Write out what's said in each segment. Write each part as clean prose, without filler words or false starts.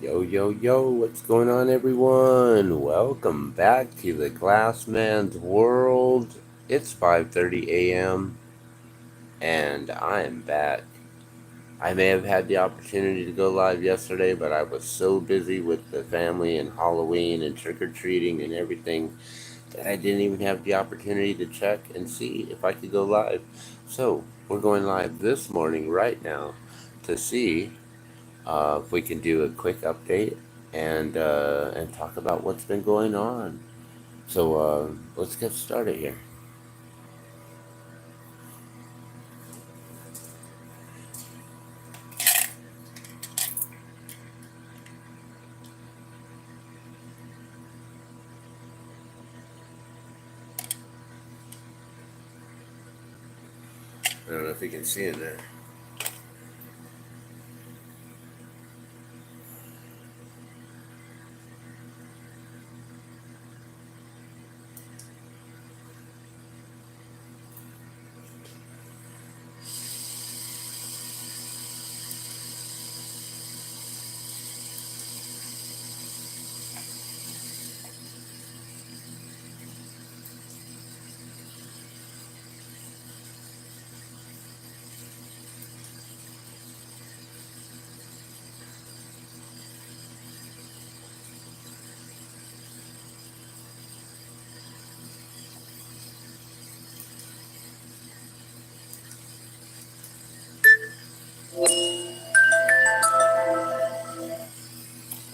Yo, yo, yo, what's going on, everyone? Welcome back to the Glassman's world. It's 5:30 a.m. and I am back. I may have had the opportunity to go live yesterday, but I was so busy with the family and Halloween and trick-or-treating and everything that I didn't even have the opportunity to check and see if I could go live. So, we're going live this morning right now to see if we can do a quick update and talk about what's been going on. So let's get started here. I don't know if you can see in there.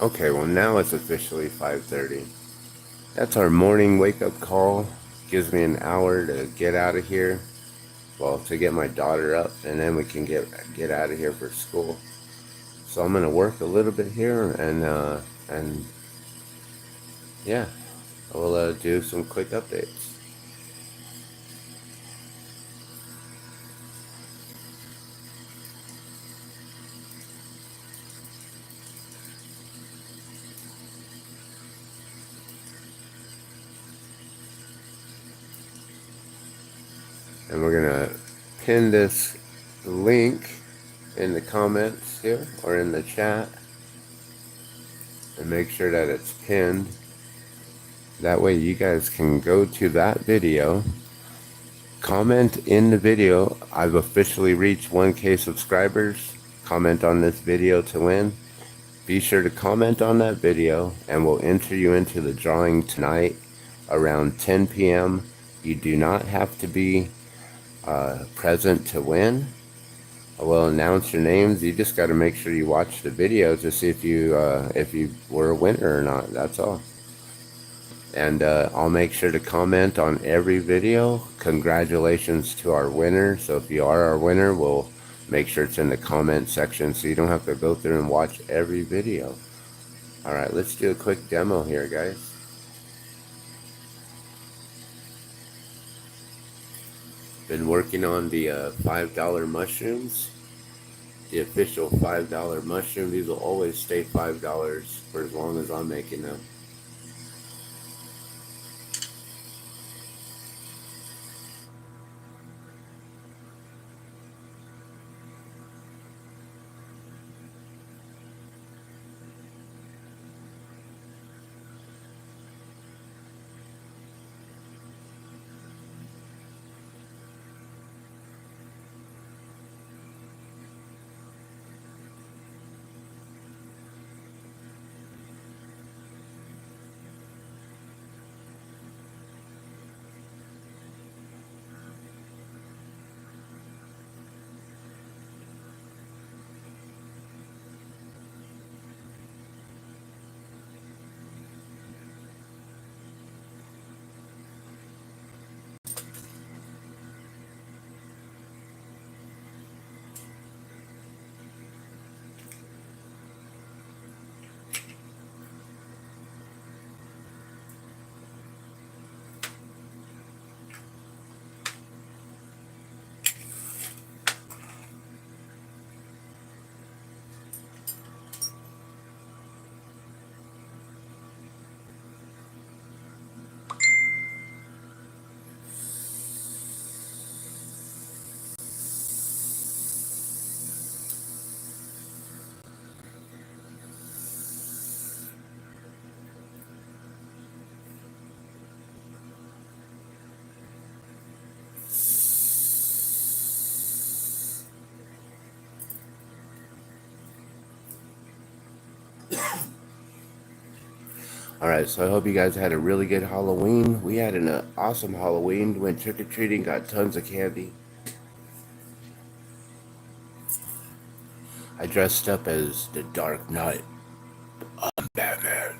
Okay, well now it's officially 5:30. That's our morning wake-up call. Gives me an hour to get out of here. Well, to get my daughter up, and then we can get out of here for school. So I'm gonna work a little bit here, and yeah, we'll do some quick updates. And we're gonna pin this link in the comments here or in the chat and make sure that it's pinned. That way you guys can go to that video, comment in the video. I've officially reached 1K subscribers. Comment on this video to win. Be sure to comment on that video and we'll enter you into the drawing tonight around 10 p.m. You do not have to be present to win. I will announce your names. You just got to make sure you watch the video to see if you were a winner or not. That's all. And I'll make sure to comment on every video. Congratulations to our winner. So if you are our winner, we'll make sure it's in the comment section so you don't have to go through and watch every video. All right, let's do a quick demo here, guys. Been working on the $5 mushrooms. The official $5 mushroom. These will always stay $5 for as long as I'm making them. Alright, so I hope you guys had a really good Halloween. We had an awesome Halloween. Went trick-or-treating, got tons of candy. I dressed up as the Dark Knight. I'm Batman.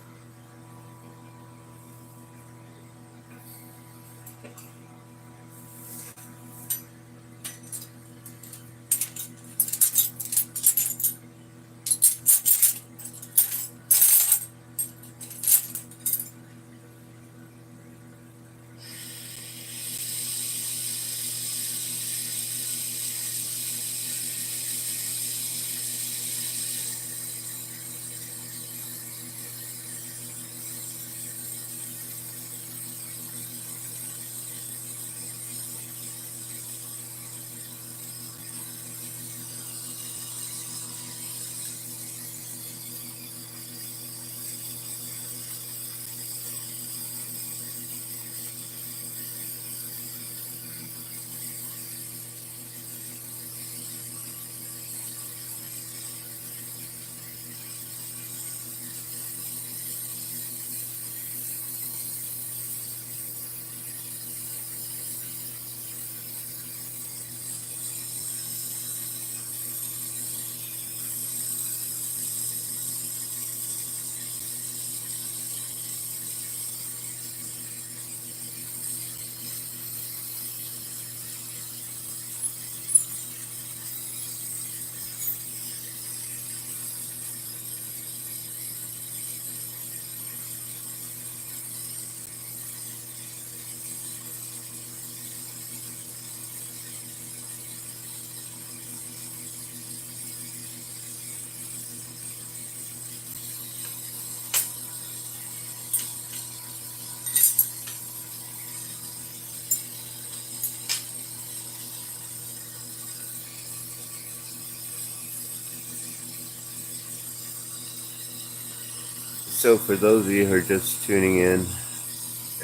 So for those of you who are just tuning in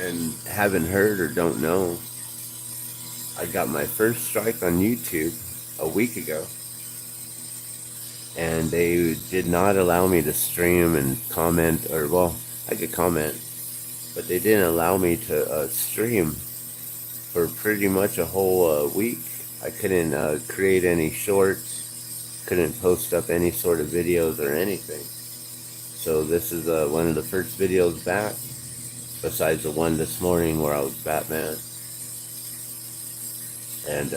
and haven't heard or don't know, I got my first strike on YouTube a week ago. And they did not allow me to stream and comment, or well, I could comment, but they didn't allow me to stream for pretty much a whole week. I couldn't create any shorts, couldn't post up any sort of videos or anything. So this is one of the first videos back, besides the one this morning where I was Batman. And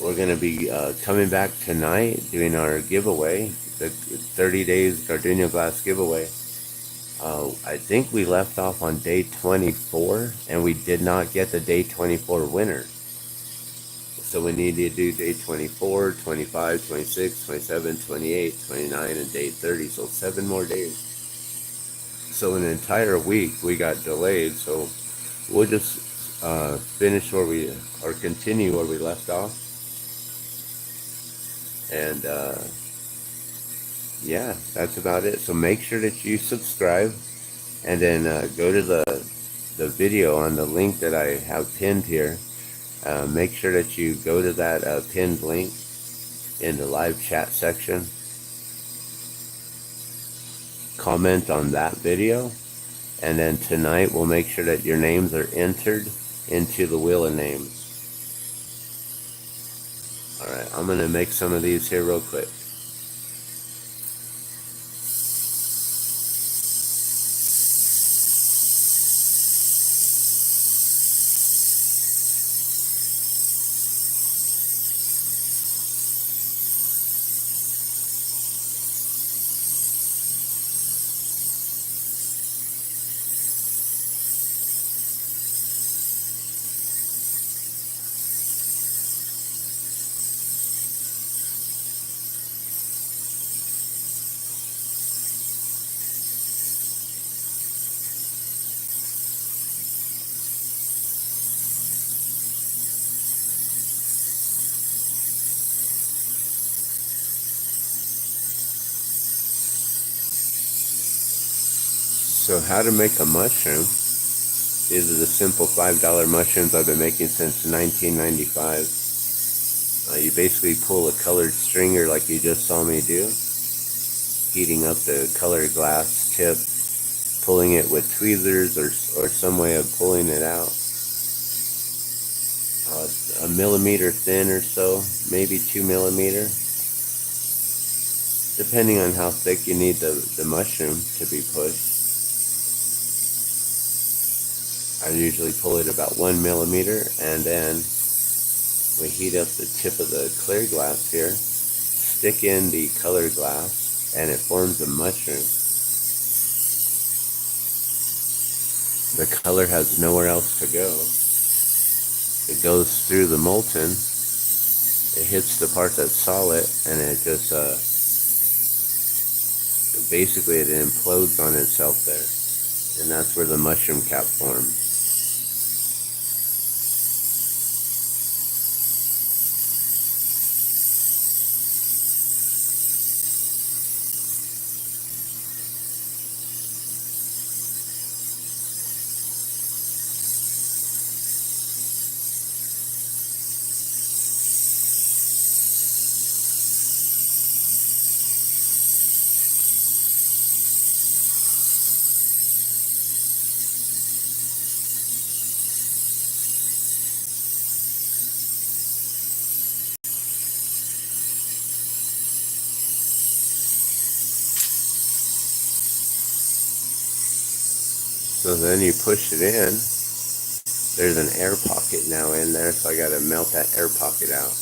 we're going to be coming back tonight, doing our giveaway, the 30 days Gardenia Glass giveaway. I think we left off on day 24, and we did not get the day 24 winner. So we need to do day 24, 25, 26, 27, 28, 29, and day 30. So 7 more days. So an entire week we got delayed. So we'll just finish where we, or continue where we left off. And yeah, that's about it. So make sure that you subscribe, and then go to the video on the link that I have pinned here. Make sure that you go to that pinned link in the live chat section. Comment on that video, and then tonight we'll make sure that your names are entered into the wheel of names. Alright, I'm going to make some of these here real quick. So how to make a mushroom. These are the simple $5 mushrooms I've been making since 1995. You basically pull a colored stringer like you just saw me do. heating up the colored glass tip, pulling it with tweezers or some way of pulling it out. It's a millimeter thin or so, maybe 2 millimeter, depending on how thick you need the mushroom to be pushed. I usually pull it about 1 millimeter, and then we heat up the tip of the clear glass here, stick in the colored glass, and it forms a mushroom. The color has nowhere else to go. It goes through the molten, it hits the part that's solid, and it just basically it implodes on itself there, and that's where the mushroom cap forms. So then you push it in. There's an air pocket now in there, so I gotta melt that air pocket out.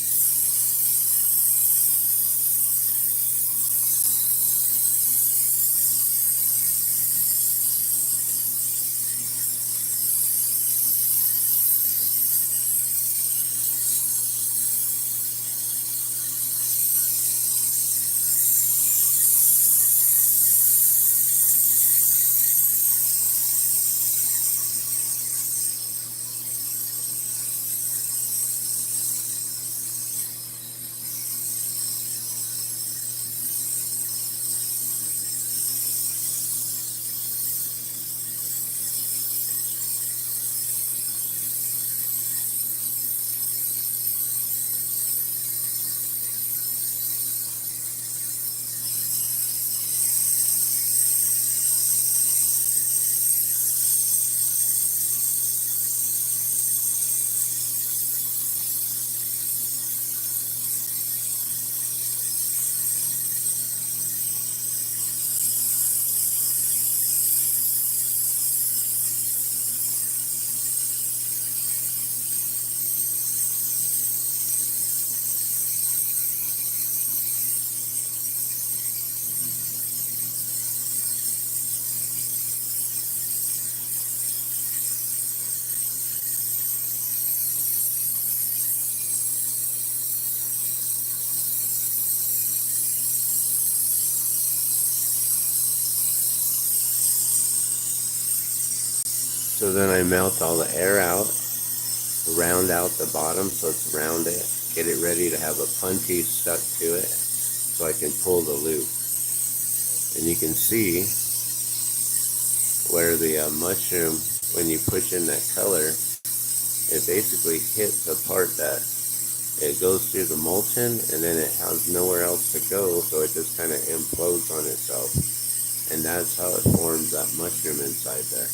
So then I melt all the air out, round out the bottom so it's rounded, get it ready to have a punty stuck to it so I can pull the loop. And you can see where the mushroom, when you push in that color, it basically hits a part that it goes through the molten and then it has nowhere else to go, so it just kind of implodes on itself. And that's how it forms that mushroom inside there.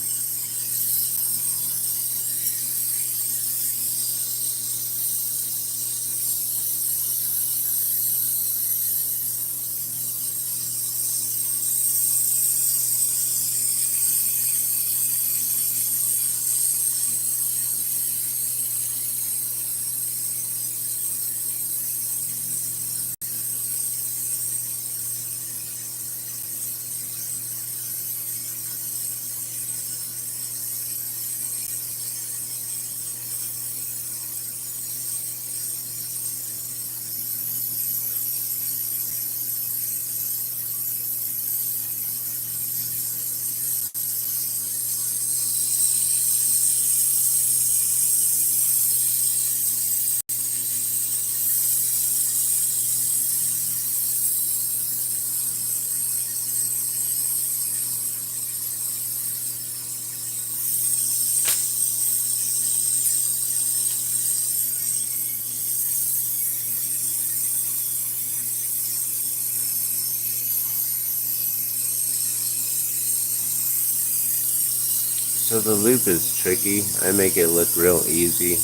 So the loop is tricky. I make it look real easy,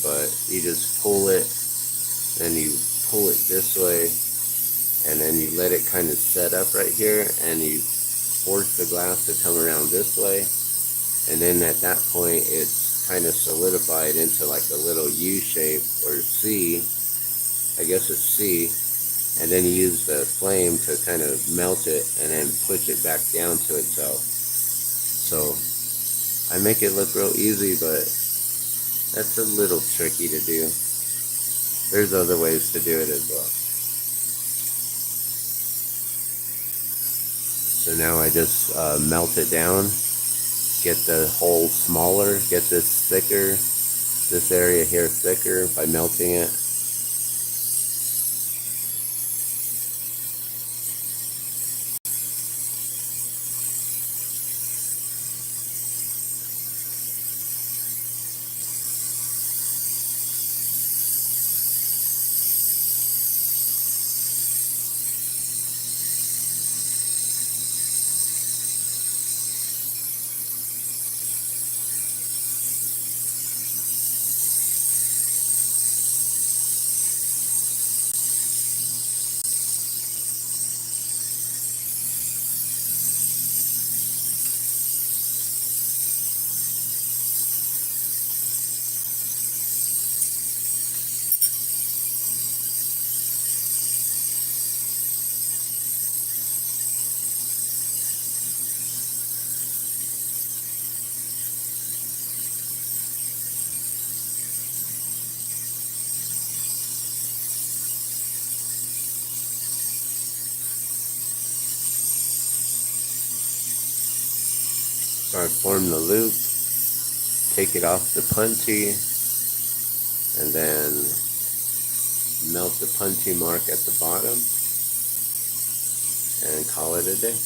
but you just pull it, then you pull it this way, and then you let it kind of set up right here, and you force the glass to come around this way, and then at that point it's kind of solidified into like a little U shape, or C, I guess it's C, and then you use the flame to kind of melt it and then push it back down to itself. So I make it look real easy, but that's a little tricky to do. There's other ways to do it as well. So now I just melt it down, get the hole smaller, get this thicker, this area here thicker by melting it. So I form the loop, take it off the punchy, and then melt the punchy mark at the bottom, and call it a day.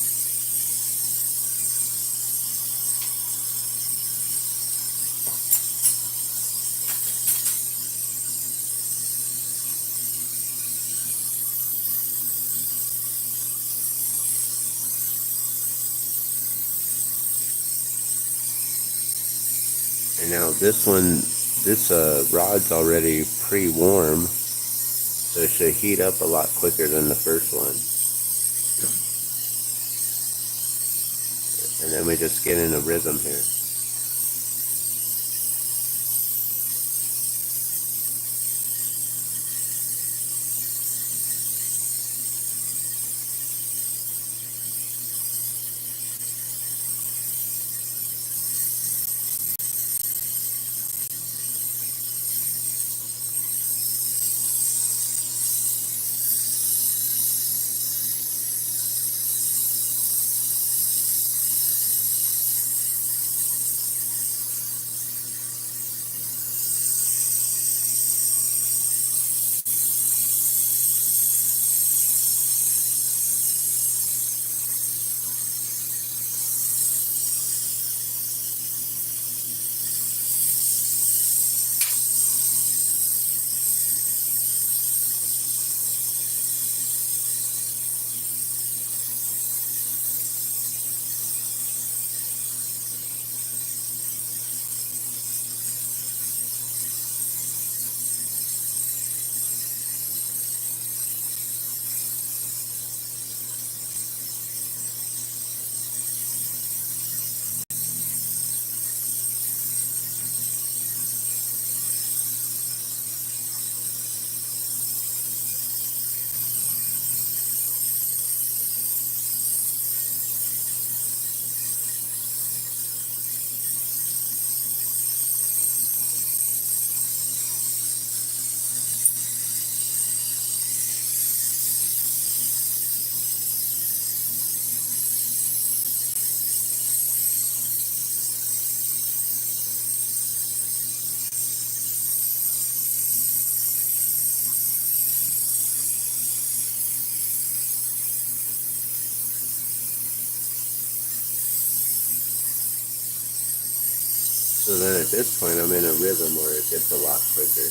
And now this one, this rod's already pre-warm, so it should heat up a lot quicker than the first one. And then we just get in a rhythm here. So then at this point I'm in a rhythm where it gets a lot quicker.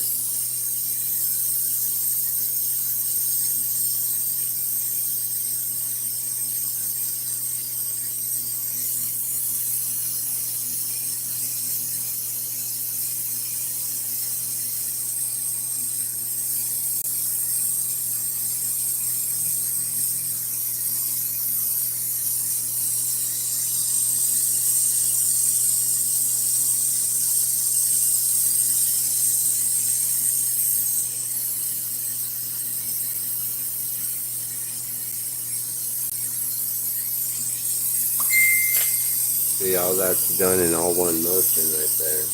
See, all that's done in all one motion right there.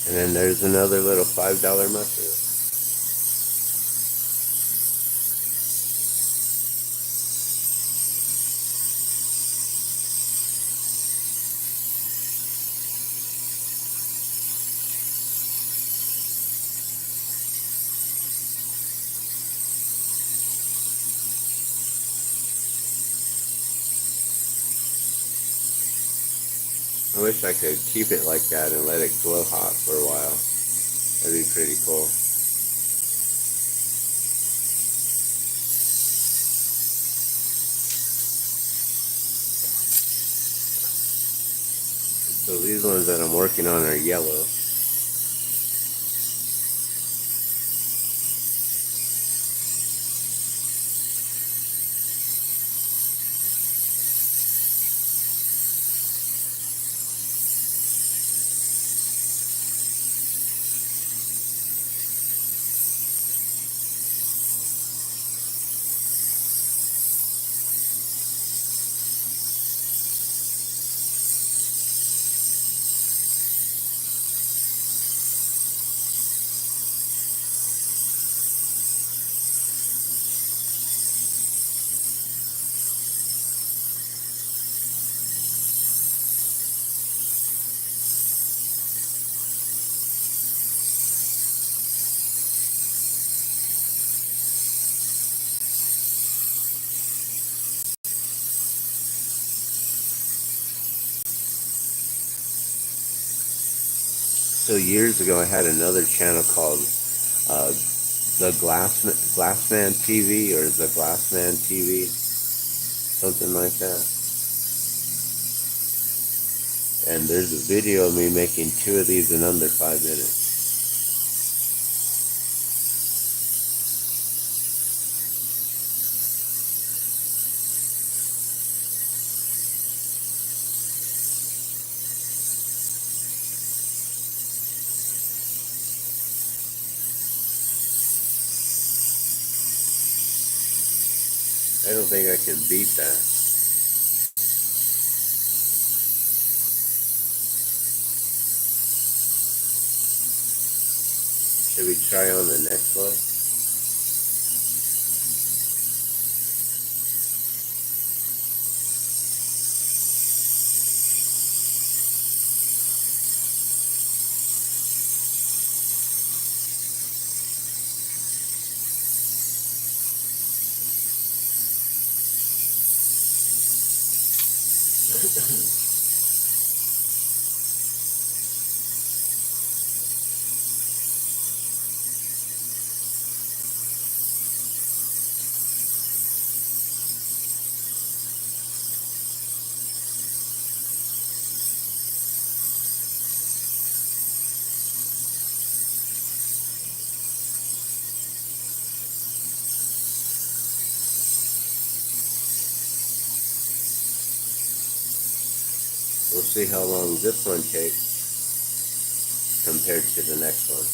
And then there's another little $5 mushroom. I wish I could keep it like that and let it glow hot for a while. That'd be pretty cool. So these ones that I'm working on are yellow. So years ago, I had another channel called the Glassman TV or the Glassman TV, something like that. And there's a video of me making 2 of these in under 5 minutes. I don't think I can beat that. Should we try on the next one? We'll see how long this one takes compared to the next one.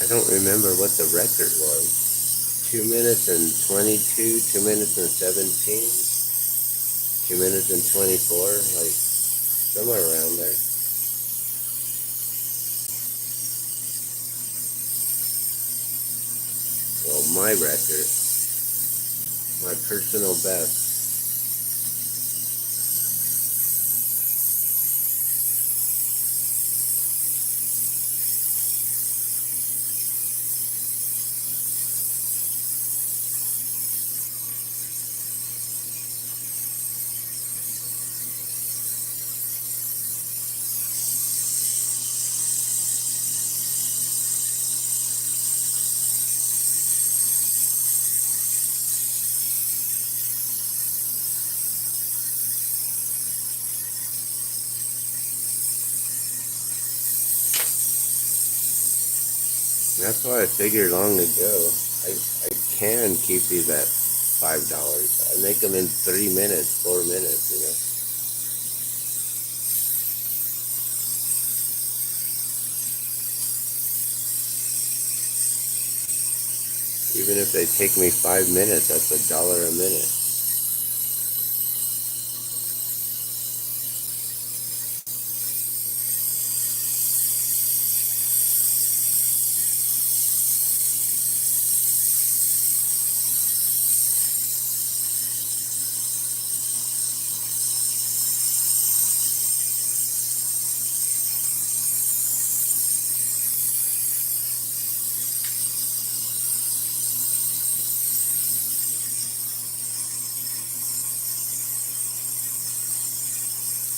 don't remember what the record was. 2 minutes and 22, 2 minutes and 17, 2 minutes and 24, like somewhere around there. Well, my record, my personal best. That's why I figured long ago, I can keep these at $5. I make them in 3 minutes, 4 minutes, you know. Even if they take me 5 minutes, that's $1 a minute.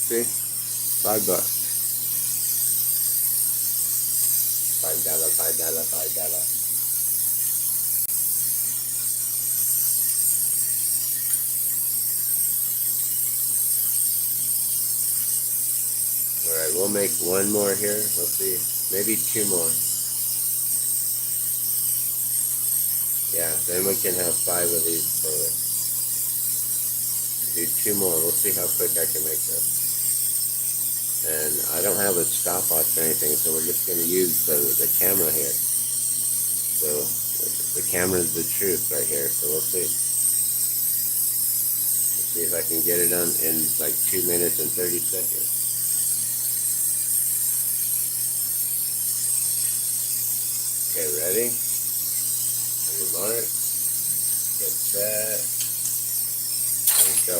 See? $5. $5, $5, $5. Alright, we'll make one more here. Let's see. Maybe 2 more. Yeah, then we can have 5 of these for do 2 more. We'll see how quick I can make this. And I don't have a stopwatch or anything, so we're just going to use the camera here. So the camera is the truth right here. So we'll see. Let's see if I can get it on in like 2 minutes and 30 seconds. Okay, ready? On your mark, get set, and go.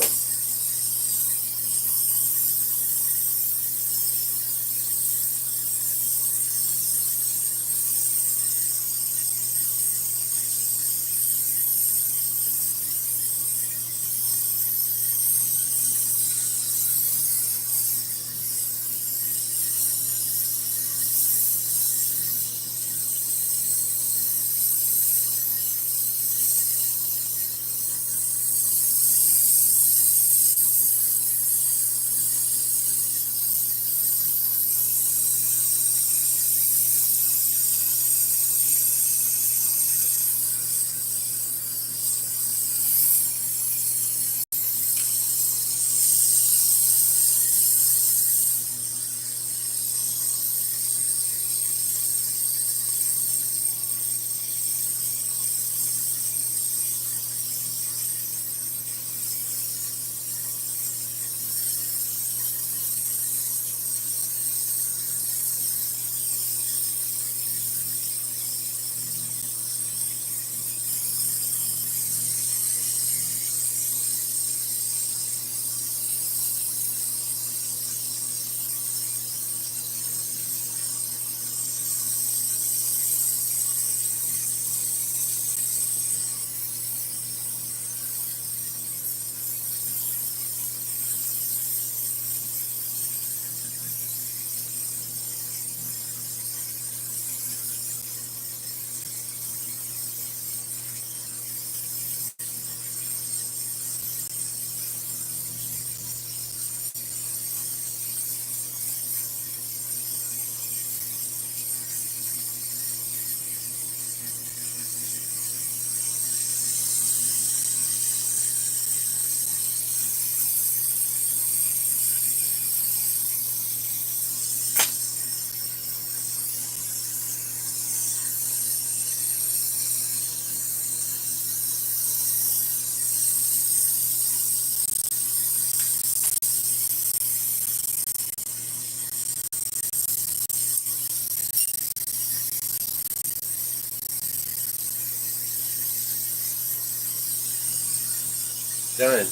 Done.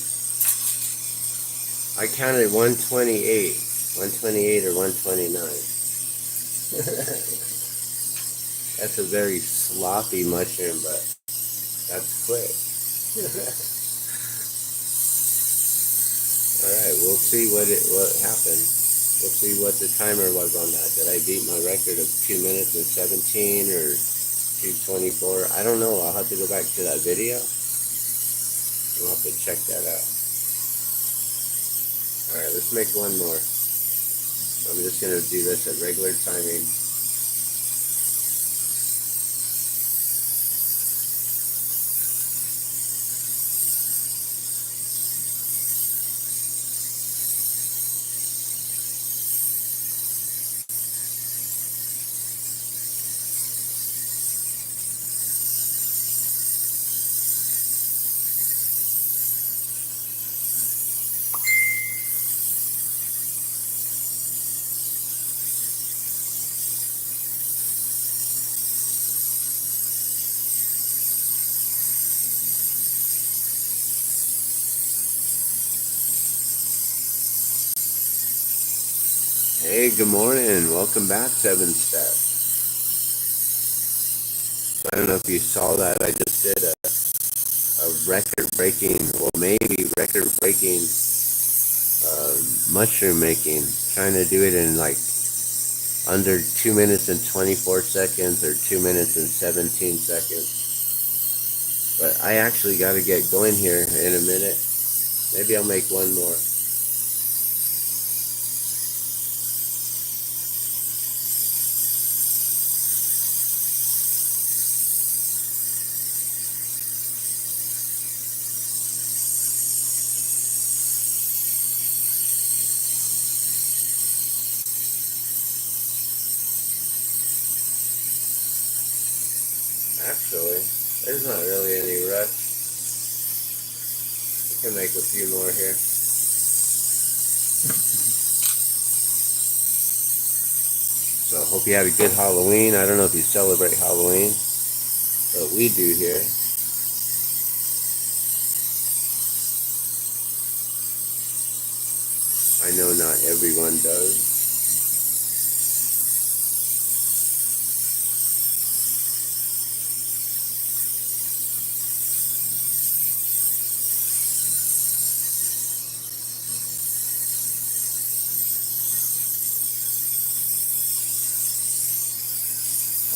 I counted 128. 128 or 129. That's a very sloppy mushroom, but that's quick. Alright, we'll see what happened. We'll see what the timer was on that. Did I beat my record of 2 minutes and 17 or 2:24? I don't know. I'll have to go back to that video. We'll have to check that out. Alright, let's make one more. I'm just going to do this at regular timing. Hey, good morning. Welcome back, 7 Step. I don't know if you saw that. I just did a record-breaking, well, maybe record-breaking mushroom making. Trying to do it in like under 2 minutes and 24 seconds or 2 minutes and 17 seconds. But I actually got to get going here in a minute. Maybe I'll make one more. Actually, there's not really any rush. I can make a few more here. So hope you had a good Halloween. I don't know if you celebrate Halloween, but we do here. I know not everyone does.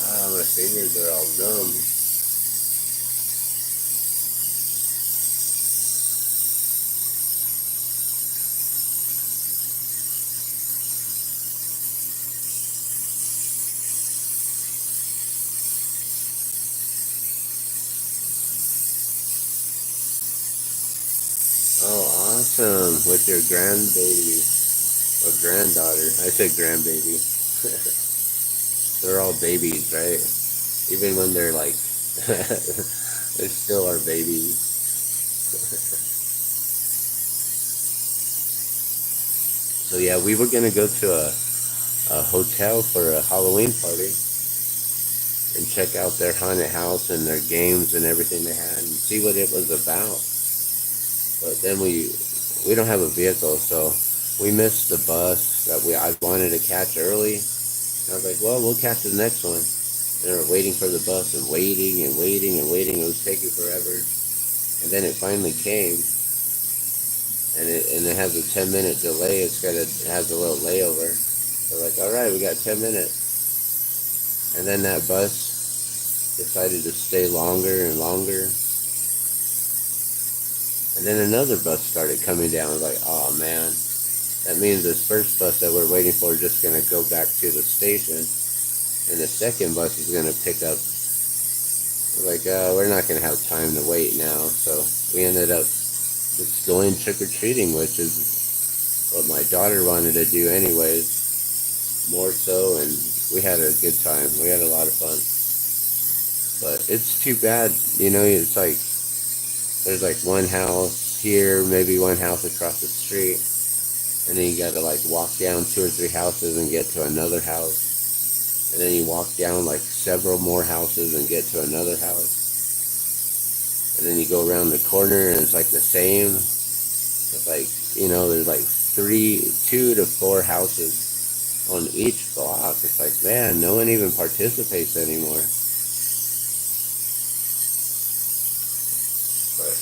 Ah, my fingers are all numb. Oh, awesome. With your grandbaby. Or granddaughter. I said grandbaby. They're all babies, right? Even when they're like, they still are babies. So yeah, we were gonna go to a hotel for a Halloween party and check out their haunted house and their games and everything they had and see what it was about. But then we don't have a vehicle, so we missed the bus that I wanted to catch early. And I was like, well, we'll catch the next one. And we were waiting for the bus and waiting and waiting and waiting. It was taking forever. And then it finally came. And it has a 10-minute delay. It has a little layover. So like, all right, we got 10 minutes. And then that bus decided to stay longer and longer. And then another bus started coming down. I was like, oh man, that means this first bus that we're waiting for is just going to go back to the station. And the second bus is going to pick up. We're like, we're not going to have time to wait now. So we ended up just going trick-or-treating, which is what my daughter wanted to do anyways, more so. And we had a good time. We had a lot of fun. But it's too bad, it's like, there's like one house here, maybe one house across the street, and then you gotta like walk down 2 or 3 houses and get to another house, and then you walk down like several more houses and get to another house. and then you go around the corner and it's like the same. It's like, there's like 2 to 4 houses on each block. It's like, man, no one even participates anymore. But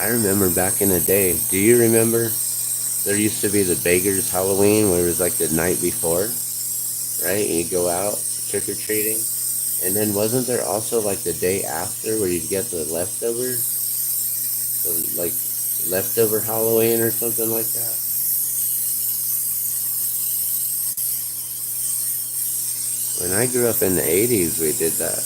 I remember back in the day. Do you remember? There used to be the Beggars Halloween, where it was like the night before, right? And you go out trick or treating, and then wasn't there also like the day after where you'd get the leftovers, so like leftover Halloween or something like that? When I grew up in the '80s, we did that.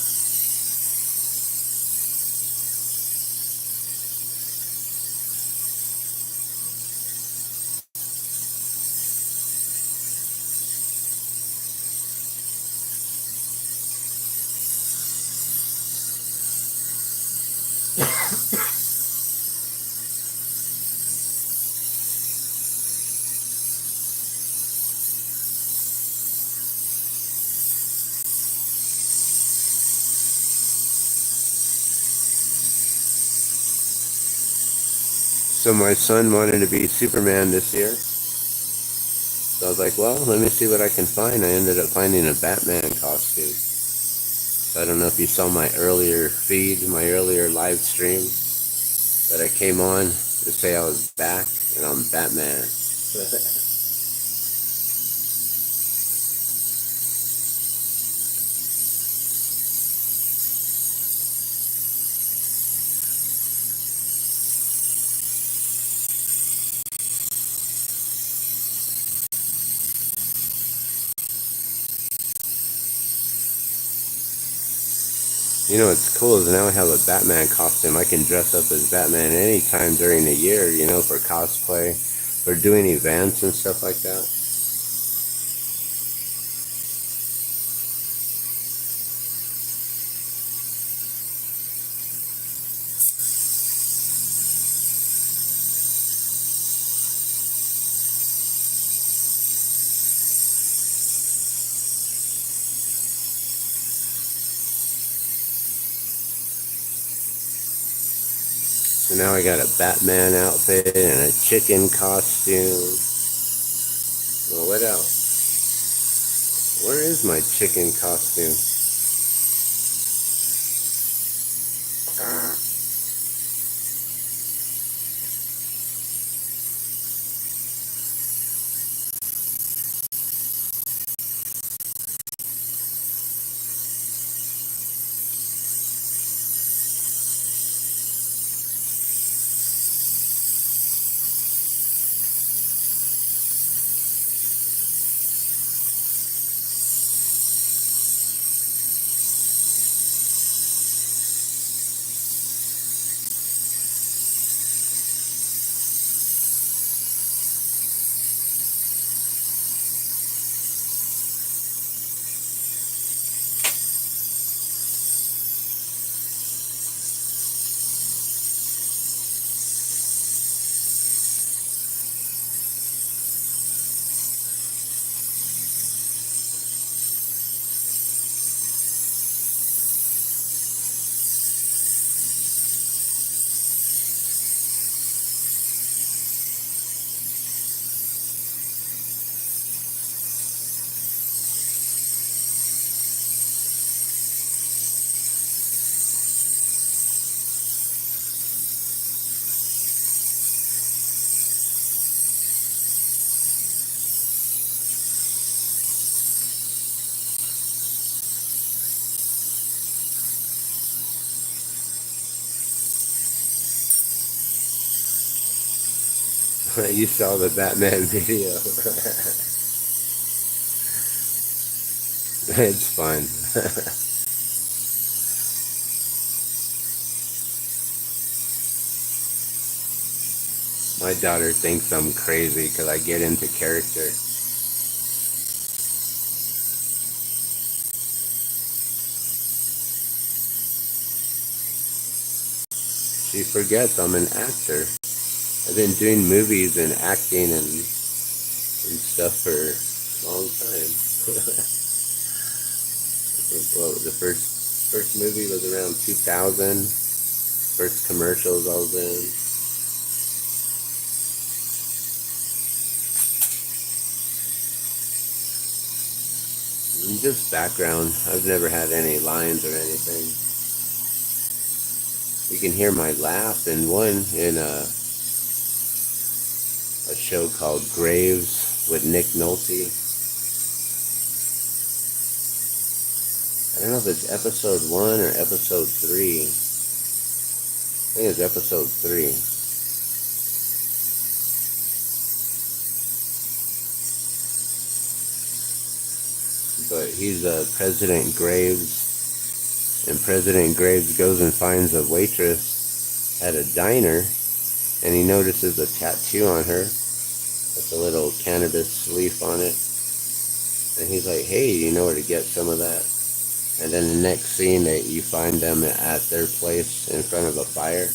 So my son wanted to be Superman this year. So I was like, well, let me see what I can find. I ended up finding a Batman costume. So I don't know if you saw my earlier feed, my earlier live stream, but I came on to say I was back, and I'm Batman. What's cool is now I have a Batman costume. I can dress up as Batman anytime during the year, for cosplay, for doing events and stuff like that. So now I got a Batman outfit and a chicken costume. Well, what else? Where is my chicken costume? Ah. You saw the Batman video. It's fun. My daughter thinks I'm crazy because I get into character. She forgets I'm an actor. I've been doing movies and acting and stuff for a long time. Well, the first movie was around 2000. First commercials I was in. And just background. I've never had any lines or anything. You can hear my laugh in one in a show called Graves with Nick Nolte. I don't know if it's episode 1 or episode 3. I think it's episode 3. But he's President Graves, and President Graves goes and finds a waitress at a diner, and he notices a tattoo on her with a little cannabis leaf on it, and he's like, hey, you know where to get some of that? And then the next scene, that you find them at their place in front of a fire,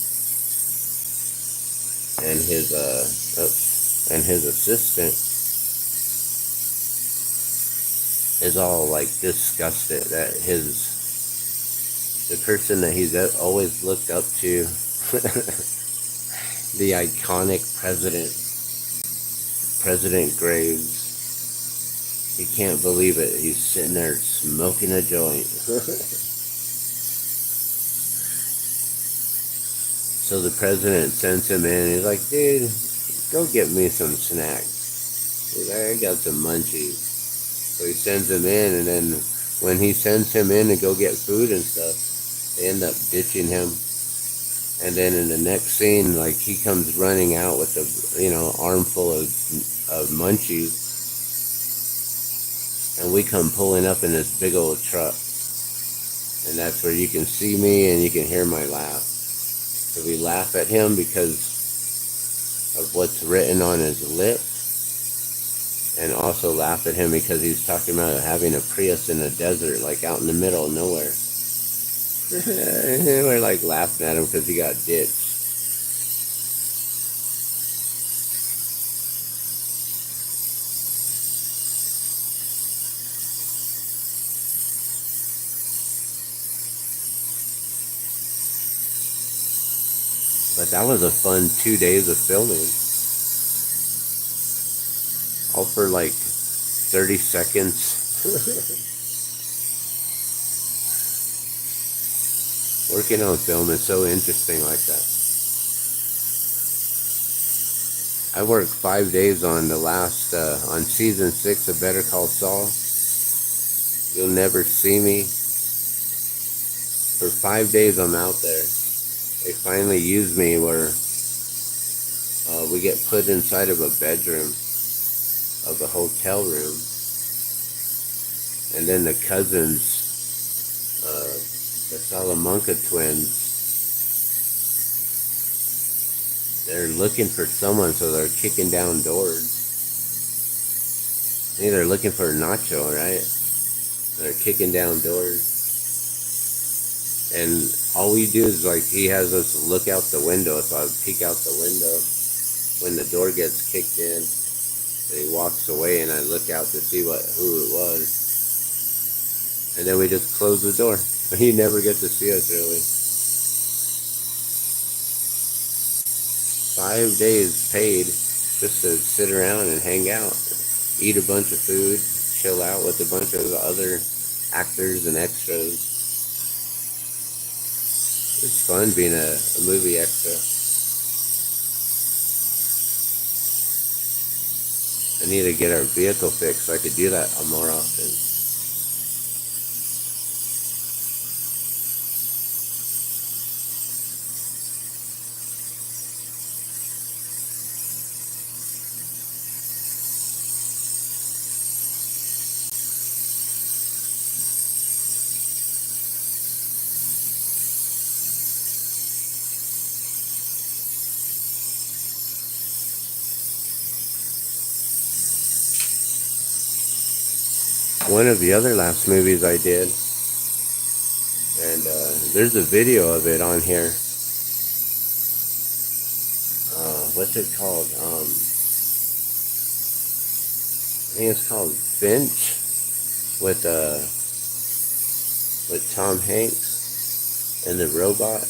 and his assistant is all like disgusted that the person that he's always looked up to, the iconic President Graves, he can't believe it. He's sitting there smoking a joint. So the president sends him in. He's like, dude, go get me some snacks. He's like, I got some munchies. So he sends him in, and then when he sends him in to go get food and stuff, they end up ditching him. And then in the next scene, like, he comes running out with a armful of munchies, and we come pulling up in this big old truck, and that's where you can see me and you can hear my laugh. So we laugh at him because of what's written on his lip, and also laugh at him because he's talking about having a Prius in the desert, like out in the middle of nowhere. We're like laughing at him because he got ditched. But that was a fun 2 days of filming. All for like 30 seconds. Working on film is so interesting like that. I worked 5 days on the last, on season 6 of Better Call Saul. You'll never see me. For 5 days I'm out there. They finally used me where we get put inside of a bedroom of a hotel room. And then the cousins, the Salamanca twins, they're looking for someone, so they're kicking down doors. I think they're looking for Nacho, right? They're kicking down doors. And all we do is, like, he has us look out the window, so I peek out the window when the door gets kicked in, and he walks away, and I look out to see who it was. And then we just close the door. He never gets to see us, really. 5 days paid just to sit around and hang out, eat a bunch of food, chill out with a bunch of other actors and extras. It's fun being a movie extra. I need to get our vehicle fixed so I could do that more often. One of the other last movies I did, and there's a video of it on here. What's it called? I think it's called Finch with Tom Hanks and the robot.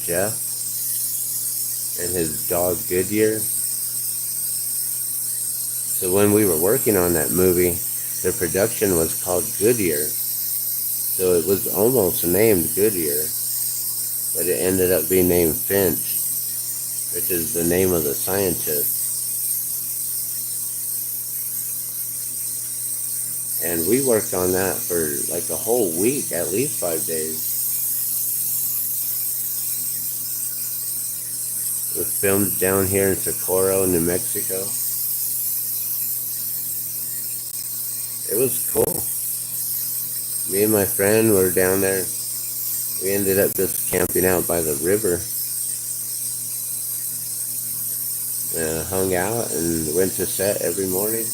Jeff and his dog Goodyear. So when we were working on that movie, the production was called Goodyear. So it was almost named Goodyear, but it ended up being named Finch, which is the name of the scientist. And we worked on that for like a whole week, at least 5 days. It was filmed down here in Socorro, New Mexico. It was cool. Me and my friend were down there. We ended up just camping out by the river. Hung out and went to set every morning.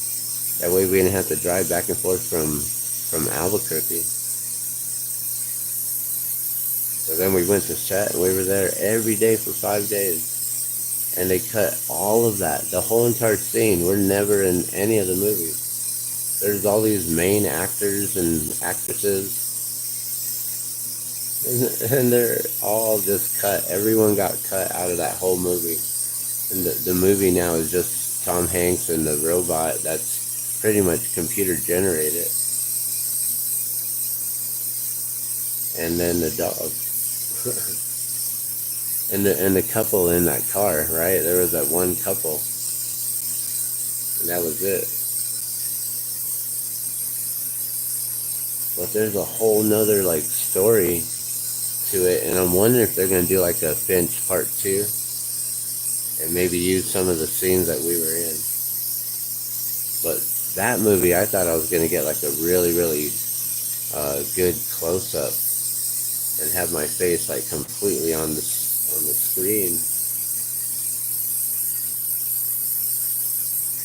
That way we didn't have to drive back and forth from Albuquerque. So then we went to set and we were there every day for 5 days. And they cut all of that, the whole entire scene. We're never in any of the movies. There's all these main actors and actresses, and they're all just cut. Everyone got cut out of that whole movie. And the movie now is just Tom Hanks and the robot that's pretty much computer generated. And then the dog. and the couple in that car, right? There was that one couple. And that was it. But there's a whole nother like story to it, and I'm wondering if they're gonna do like a Finch part 2 and maybe use some of the scenes that we were in. But that movie, I thought I was gonna get like a really good close up and have my face like completely on the screen.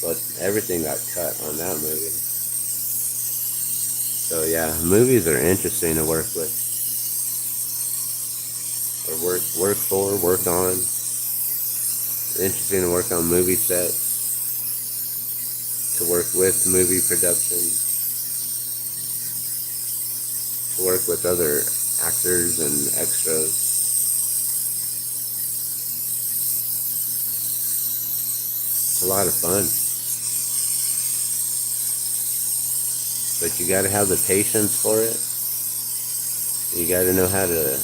But everything got cut on that movie. So yeah, movies are interesting to work with, or work for, work on. Interesting to work on movie sets, to work with movie productions, to work with other actors and extras. It's a lot of fun. But you gotta have the patience for it. You gotta know how to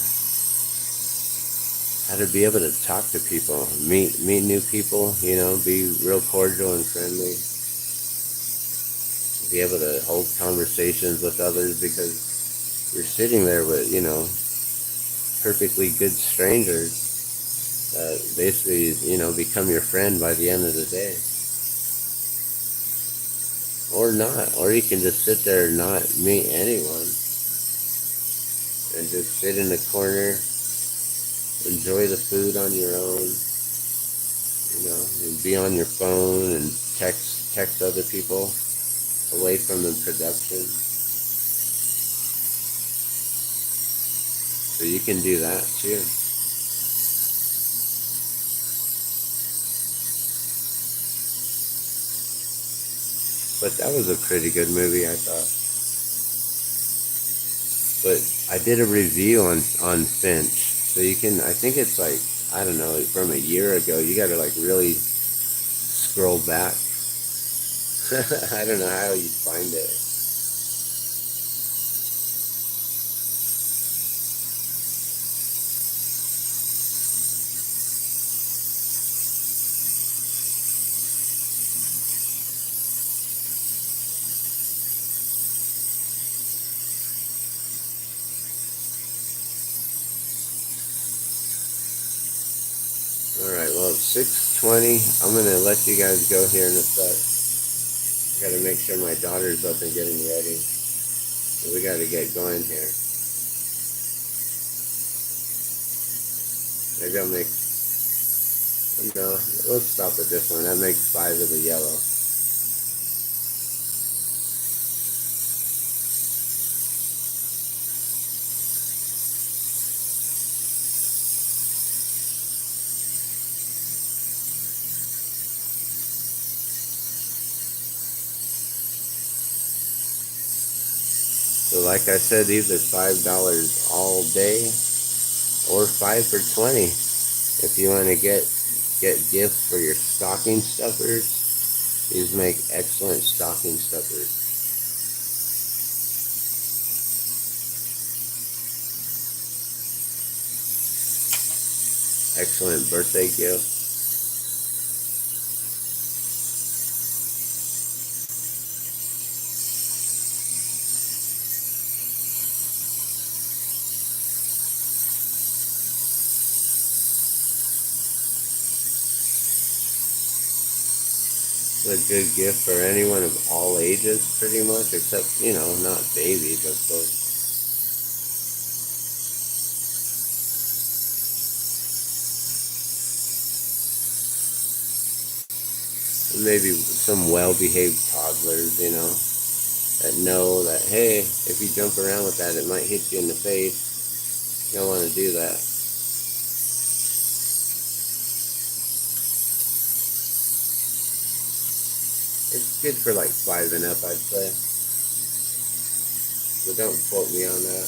be able to talk to people, meet new people, be real cordial and friendly. Be able to hold conversations with others, because you're sitting there with, perfectly good strangers that basically, become your friend by the end of the day. Or not. Or you can just sit there and not meet anyone and just sit in the corner, enjoy the food on your own, and be on your phone and text other people away from the production. So you can do that too. But that was a pretty good movie, I thought. But I did a review on Finch. So you can, I think it's like, I don't know, from a year ago. You gotta like really scroll back. I don't know how you find it. Alright, well it's 6:20. I'm gonna let you guys go here in a sec. I gotta make sure my daughter's up and getting ready. So we gotta get going here. Maybe I'll make, no, let's stop at this one. That makes 5 of the yellow. So like I said, these are $5 all day or 5 for 20. If you want to get gifts for your stocking stuffers, these make excellent stocking stuffers. Excellent birthday gift. It's a good gift for anyone of all ages, pretty much, except, you know, not babies, I suppose. Maybe some well-behaved toddlers, you know that, hey, if you jump around with that, it might hit you in the face. You don't want to do that. It's good for like 5 and up, I'd say. So don't quote me on that.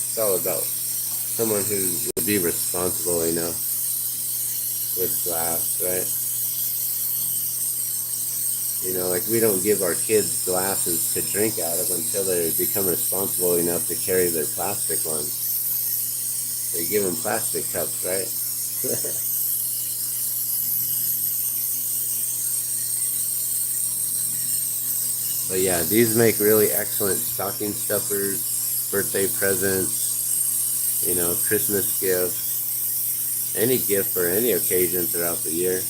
It's all about someone who would be responsible, you know, with glass, right? You know, like we don't give our kids glasses to drink out of until they become responsible enough to carry their plastic ones. They give them plastic cups, right? But yeah, these make really excellent stocking stuffers, birthday presents, you know, Christmas gifts, any gift for any occasion throughout the year.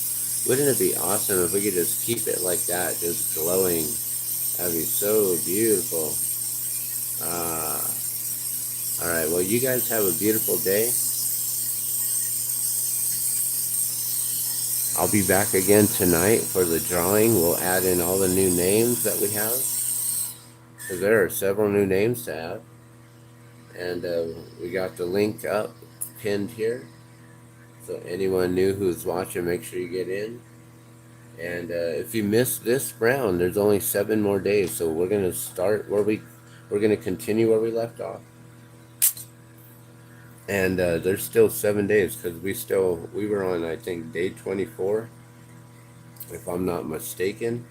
Wouldn't it be awesome if we could just keep it like that, just glowing? That'd be so beautiful. Ah, all right. Well, you guys have a beautiful day. I'll be back again tonight for the drawing. We'll add in all the new names that we have, because there are several new names to add. And we got the link up, pinned here. So anyone new who's watching, make sure you get in. And if you missed this round, there's only 7 more days. So we're gonna start where we're gonna continue where we left off. And there's still 7 days because we were on, I think, day 24, if I'm not mistaken.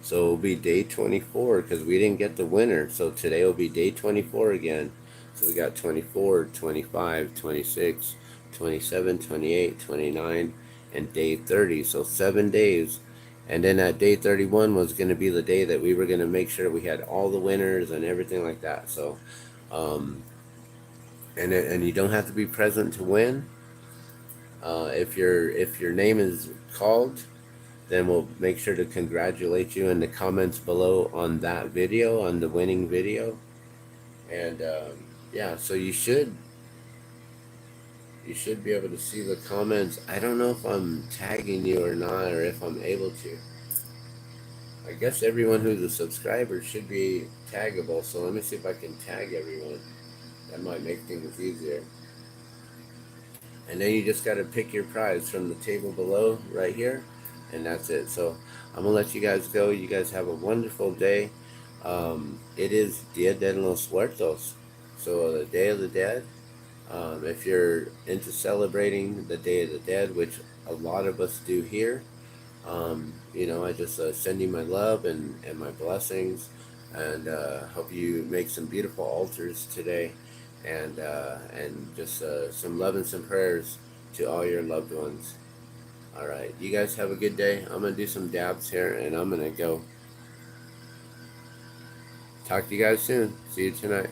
So it'll be day 24 because we didn't get the winner. So today will be day 24 again. So we got 24, 25, 26, 27, 28, 29, and day 30. So 7 days. And then that day 31 was going to be the day that we were going to make sure we had all the winners and everything like that. So, and you don't have to be present to win. If your name is called, then we'll make sure to congratulate you in the comments below on that video, on the winning video. And yeah, so you should be able to see the comments. I don't know if I'm tagging you or not, or if I'm able to. I guess everyone who's a subscriber should be taggable, so let me see if I can tag everyone. That might make things easier. And then you just got to pick your prize from the table below right here, and that's it. So I'm gonna let you guys go. You guys have a wonderful day. It is Dia de los Muertos, so the Day of the Dead. If you're into celebrating the Day of the Dead, which a lot of us do here, you know, I just send you my love and my blessings, and hope you make some beautiful altars today, and just some love and some prayers to all your loved ones. All right, you guys have a good day. I'm gonna do some dabs here, and I'm gonna go. Talk to you guys soon. See you tonight.